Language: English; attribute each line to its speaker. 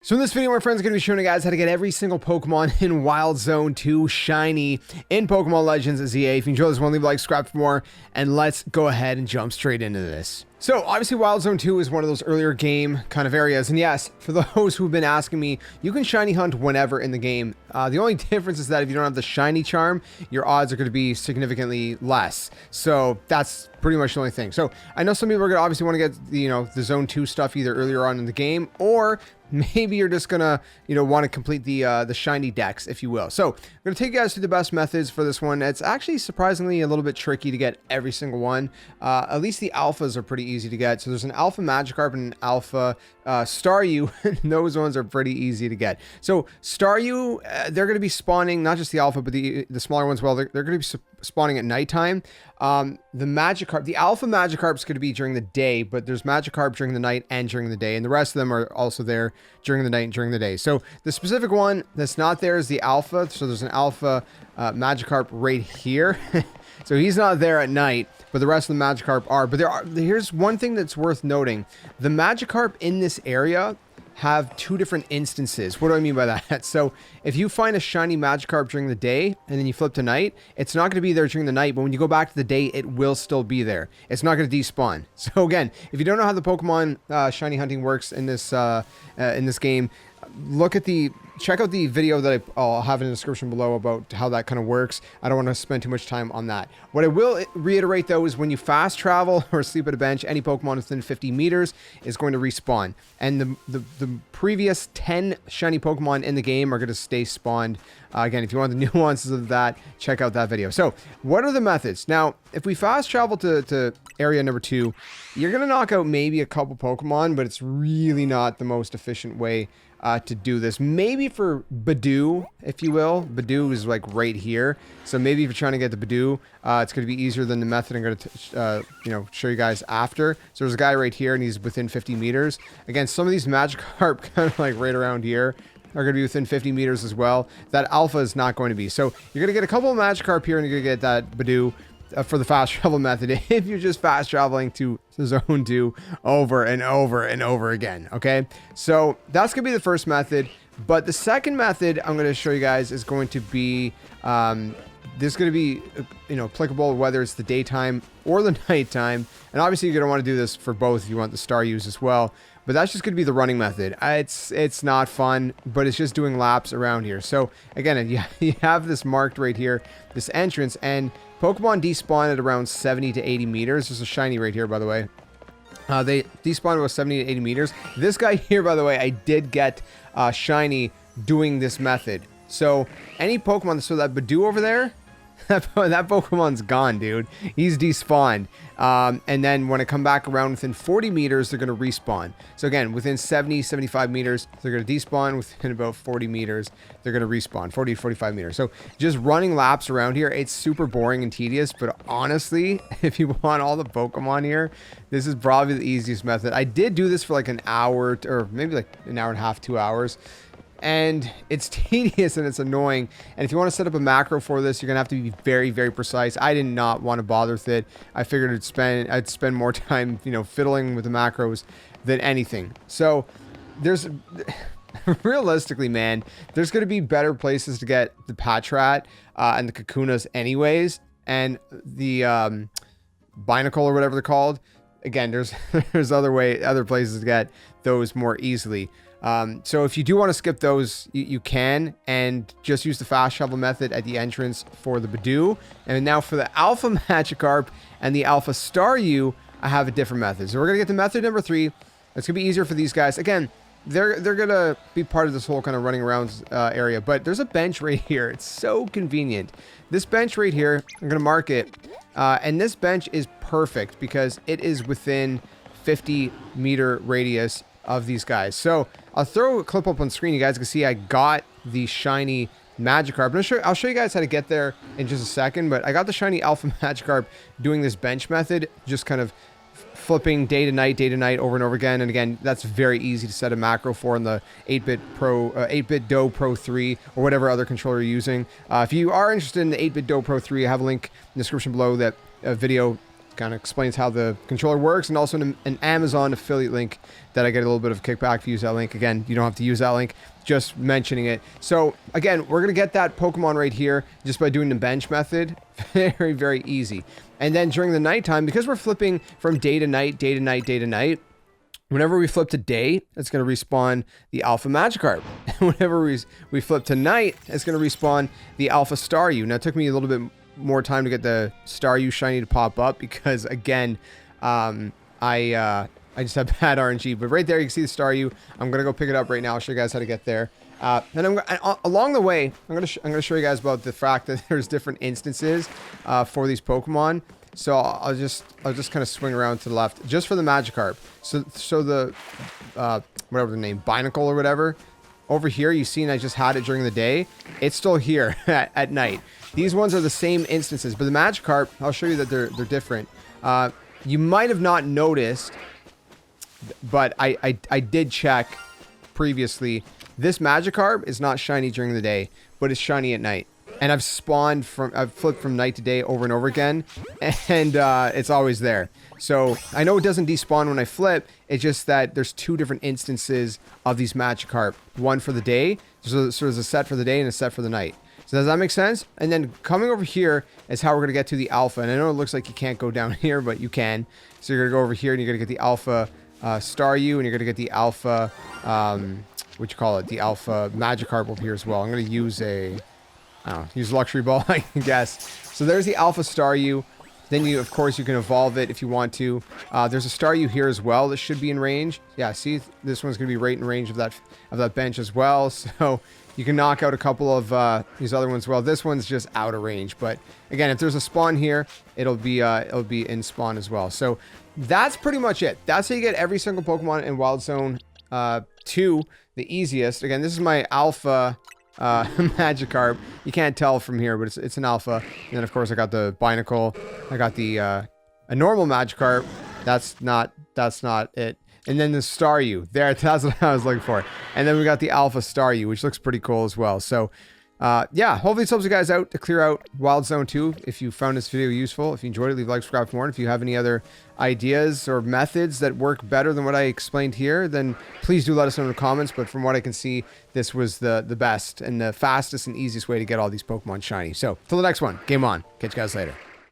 Speaker 1: So in this video, my friends are going to be showing you guys how to get every single Pokemon in Wild Zone 2 shiny in Pokemon Legends ZA. If you enjoy this one, leave a like, subscribe for more, and let's go ahead and jump straight into this. So obviously Wild Zone 2 is one of those earlier game kind of areas, and yes, for those who've been asking me, you can shiny hunt whenever in the game. The only difference is that if you don't have the shiny charm, your odds are going to be significantly less. So that's pretty much the only thing. So I know some people are going to obviously want to get the Zone 2 stuff either earlier on in the game, or maybe you're just gonna, want to complete the shiny decks, if you will. So I'm gonna take you guys through the best methods for this one. It's actually surprisingly a little bit tricky to get every single one. At least the alphas are pretty easy to get. So there's an alpha Magikarp and an alpha Staryu. Those ones are pretty easy to get. So Staryu, they're gonna be spawning not just the alpha, but the smaller ones. Well, they're gonna be spawning at nighttime. The Magikarp, the alpha Magikarp is going to be during the day, but there's Magikarp during the night and during the day, and the rest of them are also there during the night and during the day. So the specific one that's not there is the alpha. So there's an alpha Magikarp right here. So he's not there at night, but the rest of the Magikarp are. But here's one thing that's worth noting. The Magikarp in this area have two different instances. What do I mean by that? So if you find a shiny Magikarp during the day and then you flip to night, it's not going to be there during the night, but when you go back to the day, it will still be there. It's not going to despawn. So again, if you don't know how the Pokemon shiny hunting works in this game, check out the video that I'll have in the description below about how that kind of works. I don't want to spend too much time on that. What I will reiterate though is when you fast travel or sleep at a bench, any Pokemon within 50 meters is going to respawn. And the previous 10 shiny Pokemon in the game are going to stay spawned. Again, if you want the nuances of that, check out that video. So what are the methods? Now, if we fast travel to area number 2, you're going to knock out maybe a couple Pokemon, but it's really not the most efficient way to do this. Maybe for Badoo, if you will. Badoo is like right here. So maybe if you're trying to get the Badoo, it's going to be easier than the method I'm going to show you guys after. So there's a guy right here and he's within 50 meters. Again, some of these Magikarp kind of like right around here are going to be within 50 meters as well. That alpha is not going to be. So you're going to get a couple of Magikarp here and you're going to get that Badoo for the fast travel method if you're just fast traveling to Zone 2 over and over and over again. Okay, so that's gonna be the first method, but the second method I'm going to show you guys is going to be this is going to be applicable whether it's the daytime or the nighttime, and obviously you're going to want to do this for both if you want the Staryus as well. But that's just going to be the running method. It's not fun, but it's just doing laps around here. So again, you have this marked right here, this entrance, and Pokemon despawn at around 70 to 80 meters. There's a shiny right here, by the way. They despawn about 70 to 80 meters. This guy here, by the way, I did get shiny doing this method. So any Pokemon, so that Badoo over there, that Pokemon's gone, dude. He's despawned. And then when I come back around within 40 meters, they're going to respawn. So again, within 70, 75 meters, they're going to despawn. Within about 40 meters, they're going to respawn. 40 to 45 meters. So just running laps around here, it's super boring and tedious. But honestly, if you want all the Pokemon here, this is probably the easiest method. I did do this for like an hour or maybe like an hour and a half, 2 hours. And it's tedious and it's annoying. And if you want to set up a macro for this, you're gonna have to be very, very precise. I did not want to bother with it. I figured I'd spend more time, fiddling with the macros than anything. So there's realistically, man, there's gonna be better places to get the Patrat and the Kakunas anyways, and the Binacle or whatever they're called. Again, there's other places to get those more easily. So if you do want to skip those, you can, and just use the fast travel method at the entrance for the Badoo. And now for the Alpha Magikarp and the Alpha Staryu, I have a different method. So we're going to get to method number 3. It's going to be easier for these guys. Again, they're going to be part of this whole kind of running around area, but there's a bench right here. It's so convenient. This bench right here, I'm going to mark it. And this bench is perfect because it is within 50 meter radius of these guys. So I'll throw a clip up on screen. You guys can see I got the shiny Magikarp. I'll show you guys how to get there in just a second, but I got the shiny Alpha Magikarp doing this bench method, just kind of flipping day to night over and over again. And again, that's very easy to set a macro for in the 8-bit Do Pro 3 or whatever other controller you're using. If you are interested in the 8-bit Do Pro 3, I have a link in the description below, that video kind of explains how the controller works, and also an Amazon affiliate link that I get a little bit of a kickback if you use that link. Again, you don't have to use that link, just mentioning it. So again, we're going to get that Pokemon right here just by doing the bench method. Very, very easy. And then during the nighttime, because we're flipping from day to night, day to night, day to night, whenever we flip to day, it's going to respawn the Alpha Magikarp. Whenever we flip to night, it's going to respawn the Alpha Staryu. Now, it took me a little bit more time to get the Staryu shiny to pop up because, again, I just have bad RNG. But right there, you can see the Staryu. I'm going to go pick it up right now. I'll show you guys how to get there. And along the way, I'm going to show you guys about the fact that there's different instances for these Pokemon. So I'll just kind of swing around to the left just for the Magikarp. So the whatever the name, Binacle or whatever, over here you see, and I just had it during the day. It's still here at night. These ones are the same instances, but the Magikarp, I'll show you that they're different. You might have not noticed, but I did check previously. This Magikarp is not shiny during the day, but it's shiny at night. And I've flipped from night to day over and over again, and it's always there. So I know it doesn't despawn when I flip. It's just that there's two different instances of these Magikarp. One for the day, so there's a set for the day and a set for the night. So does that make sense? And then coming over here is how we're gonna get to the Alpha. And I know it looks like you can't go down here, but you can. So you're gonna go over here and you're gonna get the Alpha Staryu, and you're gonna get the Alpha, what you call it, the Alpha Magikarp over here as well. I'm gonna use use Luxury Ball, I guess. So there's the Alpha Staryu. Then you, of course, you can evolve it if you want to. There's a Staryu here as well that should be in range. Yeah, see, this one's gonna be right in range of that bench as well. So you can knock out a couple of these other ones. Well, this one's just out of range. But again, if there's a spawn here, it'll be in spawn as well. So that's pretty much it. That's how you get every single Pokemon in Wild Zone 2, the easiest. Again, this is my Alpha Magikarp. You can't tell from here, but it's an Alpha. And then of course I got the Binacle. I got the a normal Magikarp. That's not it. And then the Staryu. That's what I was looking for. And then we got the Alpha Staryu, which looks pretty cool as well. So yeah, hopefully this helps you guys out to clear out Wild Zone 2. If you found this video useful, if you enjoyed it, leave a like, subscribe for more. And if you have any other ideas or methods that work better than what I explained here, then please do let us know in the comments. But from what I can see, this was the best and the fastest and easiest way to get all these Pokemon shiny. So till the next one, game on. Catch you guys later.